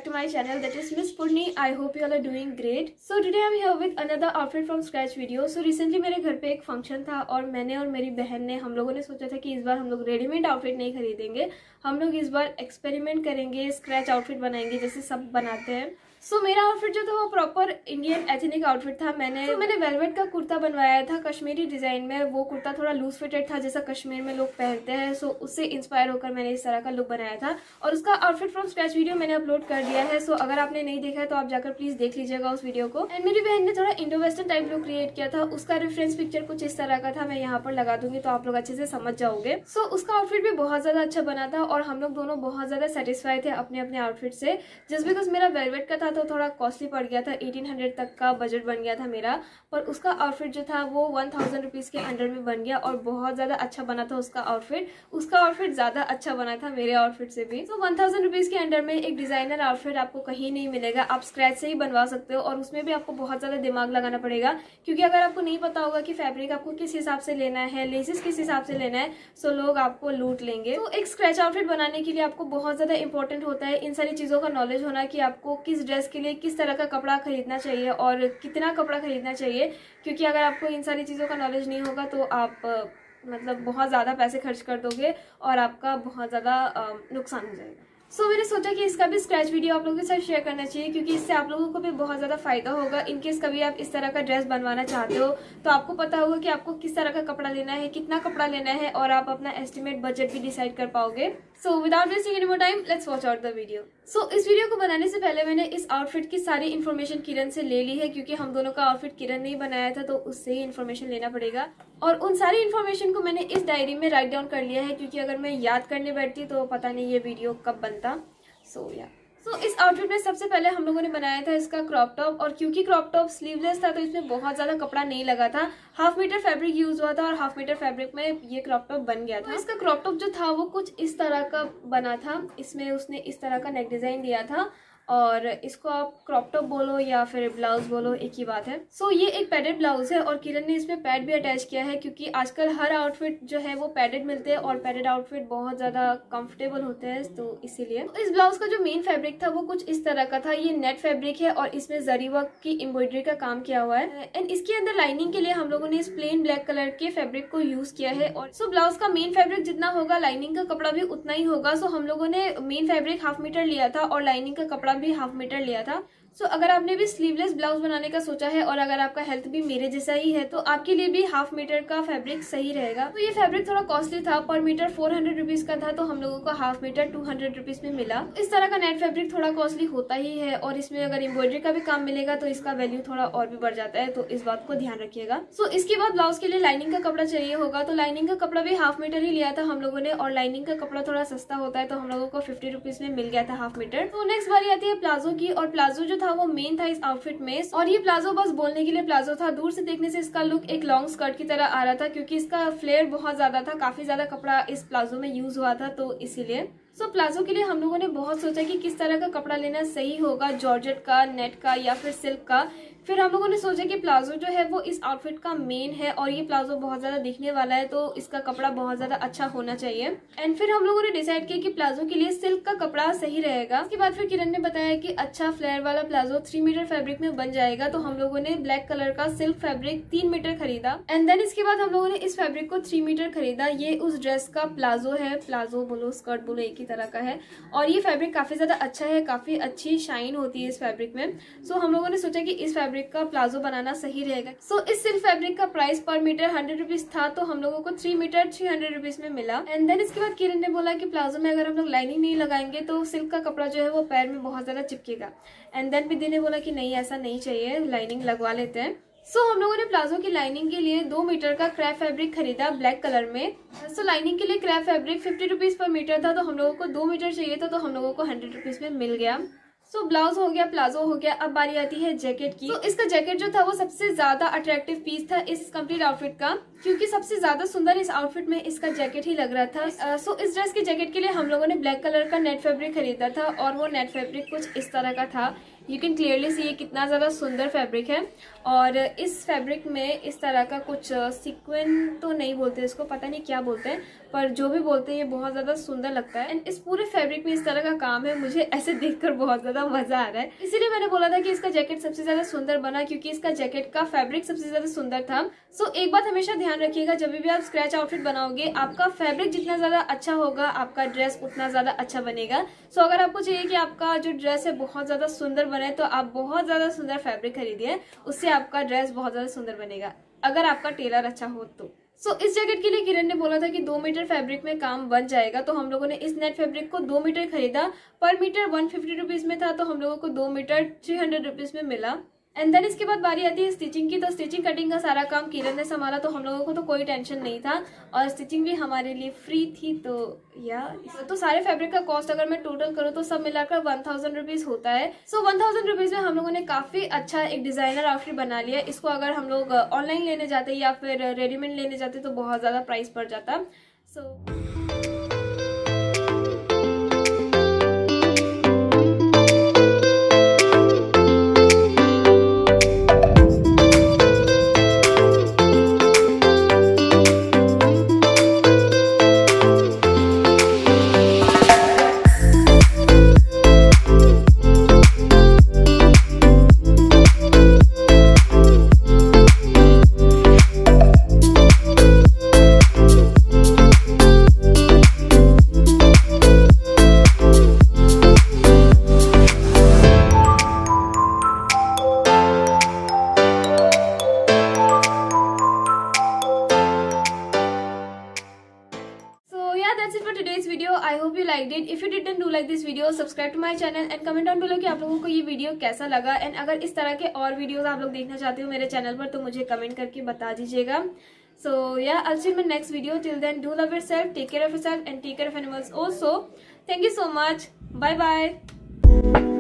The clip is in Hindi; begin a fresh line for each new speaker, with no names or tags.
back to my channel, that is Miss Purni. I hope you all are doing great. So today I'm here with another outfit from scratch video. So recently मेरे घर पे एक फंक्शन था और मैंने और मेरी बहन ने हम लोगों ने सोचा था कि इस बार हम लोग रेडीमेड आउटफिट नहीं खरीदेंगे, हम लोग इस बार एक्सपेरिमेंट करेंगे, स्क्रैच आउटफिट बनाएंगे जैसे सब बनाते हैं। सो मेरा आउटफिट जो था वो प्रॉपर इंडियन एथनिक आउटफिट था। मैंने वेलवेट का कुर्ता बनवाया था कश्मीरी डिजाइन में। वो कुर्ता थोड़ा लूज फिटेड था जैसा कश्मीर में लोग पहनते हैं। सो उससे इंस्पायर होकर मैंने इस तरह का लुक बनाया था और उसका आउटफिट फ्रॉम स्क्रैच वीडियो मैंने अपलोड कर दिया है। सो अगर आपने नहीं देखा है तो आप जाकर प्लीज देख लीजिएगा उस वीडियो को। एंड मेरी बहन ने थोड़ा Indo western type look create किया था, उसका रेफरेंस पिक्चर कुछ इस तरह का था। मैं यहाँ पर लगा दूंगी तो आप लोग अच्छे से समझ जाओगे। सो उसका आउटफिट भी बहुत ज्यादा अच्छा बना था और हम लोग दोनों बहुत ज्यादा सेटिस्फाई थे अपने अपने आउटफिट से। जस्ट बिकॉज मेरा वेलवेट का था तो थोड़ा कॉस्टली पड़ गया था, 1800 तक का बजट बन गया था मेरा, पर उसका आउटफिट जो था वो 1000 रुपीज के अंडर में बन गया और बहुत ज्यादा अच्छा बना था उसका आउटफिट। उसका आउटफिट ज्यादा अच्छा बना था मेरे आउटफिट से भी। तो 1000 रुपीज के अंडर में एक डिजाइनर आउटफिट आपको कहीं नहीं मिलेगा। आप स्क्रैच से ही बनवा सकते हो और उसमें भी आपको बहुत ज्यादा दिमाग लगाना पड़ेगा, क्योंकि अगर आपको नहीं पता होगा कि फैब्रिक आपको किस हिसाब से लेना है, लेसेस किस हिसाब से लेना है, सो लोग आपको लूट लेंगे। तो एक स्क्रैच आउटफिट बनाने के लिए आपको बहुत ज्यादा इंपॉर्टेंट होता है इन सारी चीजों का नॉलेज होना, कि आपको किस ड्रेस के लिए किस तरह का कपड़ा खरीदना चाहिए और कितना कपड़ा खरीदना चाहिए। क्योंकि अगर आपको इन सारी चीज़ों का नॉलेज नहीं होगा तो आप मतलब बहुत ज़्यादा पैसे खर्च कर दोगे और आपका बहुत ज़्यादा नुकसान हो जाएगा। सो मैंने सोचा कि इसका भी स्क्रैच वीडियो आप लोगों के साथ शेयर करना चाहिए, क्योंकि इससे आप लोगों को भी बहुत ज़्यादा फायदा होगा। इनकेस कभी आप इस तरह का ड्रेस बनवाना चाहते हो तो आपको पता होगा कि आपको किस तरह का कपड़ा लेना है, कितना कपड़ा लेना है, और आप अपना एस्टिमेट बजट भी डिसाइड कर पाओगे। So without wasting any more time, let's watch out the video. So इस वीडियो को बनाने से पहले मैंने इस आउटफिट की सारी इन्फॉर्मेशन किरण से ले ली है, क्योंकि हम दोनों का आउटफिट किरण ने ही बनाया था तो उससे ही इन्फॉर्मेशन लेना पड़ेगा। और उन सारी इन्फॉर्मेशन को मैंने इस डायरी में राइट डाउन कर लिया है, क्योंकि अगर मैं याद करने बैठती तो पता नहीं ये वीडियो कब बनता। सो इस आउटफिट में सबसे पहले हम लोगों ने बनाया था इसका क्रॉप टॉप, और क्योंकि क्रॉप टॉप स्लीवलेस था तो इसमें बहुत ज्यादा कपड़ा नहीं लगा था। 1/2 मीटर फैब्रिक यूज हुआ था और 1/2 मीटर फैब्रिक में ये क्रॉप टॉप बन गया था। तो इसका क्रॉप टॉप जो था वो कुछ इस तरह का बना था। इसमें उसने इस तरह का नेक डिजाइन दिया था और इसको आप क्रॉप टॉप बोलो या फिर ब्लाउज बोलो, एक ही बात है। सो ये एक पैडेड ब्लाउज है और किरण ने इसमें पैड भी अटैच किया है, क्योंकि आजकल हर आउटफिट जो है वो पैडेड मिलते हैं और पैडेड आउटफिट बहुत ज्यादा कंफर्टेबल होते हैं, तो इसीलिए। तो इस ब्लाउज का जो मेन फैब्रिक था वो कुछ इस तरह का था। ये नेट फैब्रिक है और इसमें जरी वर्क की एम्ब्रॉयडरी का काम किया हुआ है। एंड इसके अंदर लाइनिंग के लिए हम लोगों ने इस प्लेन ब्लैक कलर के फैब्रिक को यूज किया है। और सो ब्लाउज का मेन फैब्रिक जितना होगा लाइनिंग का कपड़ा भी उतना ही होगा। सो हम लोगों ने मेन फैब्रिक 1/2 मीटर लिया था और लाइनिंग का कपड़ा भी 1/2 मीटर लिया था। सो अगर आपने भी स्लीवलेस ब्लाउज बनाने का सोचा है और अगर आपका हेल्थ भी मेरे जैसा ही है तो आपके लिए भी 1/2 मीटर का फैब्रिक सही रहेगा। तो ये फैब्रिक थोड़ा कॉस्टली था, पर मीटर 400 रुपीज का था, तो हम लोगों को 1/2 मीटर 200 रुपीज में मिला। इस तरह का नेट फैब्रिक थोड़ा कॉस्टली होता ही है और इसमें अगर एम्ब्रॉयडरी का भी काम मिलेगा तो इसका वैल्यू थोड़ा और भी बढ़ जाता है, तो इस बात को ध्यान रखिएगा। सो इसके बाद ब्लाउज के लिए लाइनिंग का कपड़ा चाहिए होगा, तो लाइनिंग का कपड़ा भी 1/2 मीटर ही लिया था हम लोगों ने, और लाइनिंग का कपड़ा थोड़ा सस्ता होता है तो हम लोगों को 50 रुपीज में मिल गया था 1/2 मीटर। तो नेक्स्ट बारी आती है प्लाजो की, और प्लाजो जो था वो मेन था आउटफिट में। और ये प्लाजो बस बोलने के लिए प्लाजो था, दूर से देखने से इसका लुक एक लॉन्ग स्कर्ट की तरह आ रहा था, क्योंकि इसका फ्लेयर बहुत ज्यादा था, काफी ज्यादा कपड़ा इस प्लाजो में यूज हुआ था, तो इसीलिए। सो प्लाजो के लिए हम लोगों ने बहुत सोचा कि किस तरह का कपड़ा लेना सही होगा, जॉर्जेट का, नेट का या फिर सिल्क का। फिर हम लोगों ने सोचा कि प्लाजो जो है वो इस आउटफिट का मेन है और ये प्लाजो बहुत ज्यादा दिखने वाला है, तो इसका कपड़ा बहुत ज्यादा अच्छा होना चाहिए। एंड फिर हम लोगों ने डिसाइड किया कि प्लाजो के लिए सिल्क का कपड़ा सही रहेगा। उसके बाद फिर किरण ने बताया कि अच्छा फ्लेयर वाला प्लाजो 3 मीटर फैब्रिक में बन जाएगा, तो हम लोगों ने ब्लैक कलर का सिल्क फैब्रिक 3 मीटर खरीदा। एंड देन इसके बाद हम लोगों ने इस फैब्रिक को 3 मीटर खरीदा। ये उस ड्रेस का प्लाजो है, प्लाजो बोलो स्कर्ट बोलो एक ही तरह का है, और ये फैब्रिक काफी ज्यादा अच्छा है, काफी अच्छी शाइन होती है इस फैब्रिक में। सो हम लोगों ने सोचा कि इस फैब्रिक का प्लाजो बनाना सही रहेगा। सो इस सिल्क फैब्रिक का प्राइस पर मीटर 100 रुपीज था, तो हम लोगों को 3 मीटर 300 रुपीज में मिला। एंड देन इसके बाद किरण ने बोला कि प्लाजो में अगर हम लोग लाइनिंग नहीं लगाएंगे तो सिल्क का कपड़ा जो है वो पैर में बहुत ज्यादा चिपकेगा। एंड देन विद्या ने बोला कि नहीं, ऐसा नहीं चाहिए, लाइनिंग लगवा लेते हैं। सो हम लोगों ने प्लाजो की लाइनिंग के लिए 2 मीटर का क्रैप फैब्रिक खरीदा ब्लैक कलर में। सो लाइनिंग के लिए crepe fabric 50 rupees per metre था, तो हम लोगों को 2 मीटर चाहिए था, तो हम लोगों को 100 रुपीज में मिल गया। सो ब्लाउज हो गया, प्लाजो हो गया, अब बारी आती है जैकेट की। तो इसका जैकेट जो था वो सबसे ज्यादा अट्रैक्टिव पीस था इस कंप्लीट आउटफिट का, क्योंकि सबसे ज्यादा सुंदर इस आउटफिट में इसका जैकेट ही लग रहा था। सो इस ड्रेस के जैकेट के लिए हम लोगों ने ब्लैक कलर का नेट फैब्रिक खरीदा था और वो नेट फैब्रिक कुछ इस तरह का था। यू कैन क्लियरली सी ये कितना ज्यादा सुंदर फैब्रिक है। और इस फैब्रिक में इस तरह का कुछ सीक्वेंस तो नहीं बोलते इसको, पता नहीं क्या बोलते हैं, पर जो भी बोलते हैं ये बहुत ज़्यादा सुंदर लगता है। एंड इस पूरे फैब्रिक में इस तरह का काम है, मुझे ऐसे देखकर बहुत ज़्यादा मज़ा आ रहा है। इसीलिए मैंने बोला था कि इसका जैकेट सबसे ज़्यादा सुंदर बना, क्योंकि इसका जैकेट का फैब्रिक सबसे ज़्यादा सुंदर था। सो एक बात हमेशा ध्यान रखिएगा, जब भी आप स्क्रैच आउटफिट बनाओगे, आपका फैब्रिक जितना ज़्यादा अच्छा होगा आपका ड्रेस उतना ज़्यादा अच्छा बनेगा। सो अगर आपको चाहिए कि आपका जो ड्रेस है बहुत ज़्यादा सुंदर बने, तो आप बहुत ज़्यादा सुंदर फैब्रिक खरीदिए, उससे आपका ड्रेस बहुत ज़्यादा सुंदर बनेगा, अगर आपका टेलर अच्छा हो तो। इस जैकेट के लिए किरण ने बोला था कि 2 मीटर फैब्रिक में काम बन जाएगा, तो हम लोगों ने इस नेट फैब्रिक को 2 मीटर खरीदा। पर मीटर 150 रुपीज़ में था, तो हम लोगों को 2 मीटर 300 रुपीज़ में मिला। एंड देन इसके बाद बारी आती है स्टिचिंग की। तो स्टिचिंग कटिंग का सारा काम किरण ने संभाला, तो हम लोगों को तो कोई टेंशन नहीं था और स्टिचिंग भी हमारे लिए फ्री थी। तो सारे फैब्रिक का कॉस्ट अगर मैं टोटल करूँ तो सब मिलाकर 1000 रुपीज़ होता है। 1000 रुपीज़ में हम लोगों ने काफ़ी अच्छा एक डिज़ाइनर आउटफिट बना लिया। इसको अगर हम लोग ऑनलाइन लेने जाते या फिर रेडीमेड लेने जाते तो बहुत ज़्यादा प्राइस पड़ जाता। That's it for today's video. I hope you liked it. If you did, then do like this video, subscribe to my channel and comment down below कि आप लोगों को ये वीडियो कैसा लगा। एंड अगर इस तरह के और वीडियोस आप लोग देखना चाहते हो मेरे चैनल पर तो मुझे कमेंट करके बता दीजिएगा। So yeah, I'll see you in my next video. Till then, do love yourself, take care of yourself and take care of animals also. Thank you so much. Bye bye.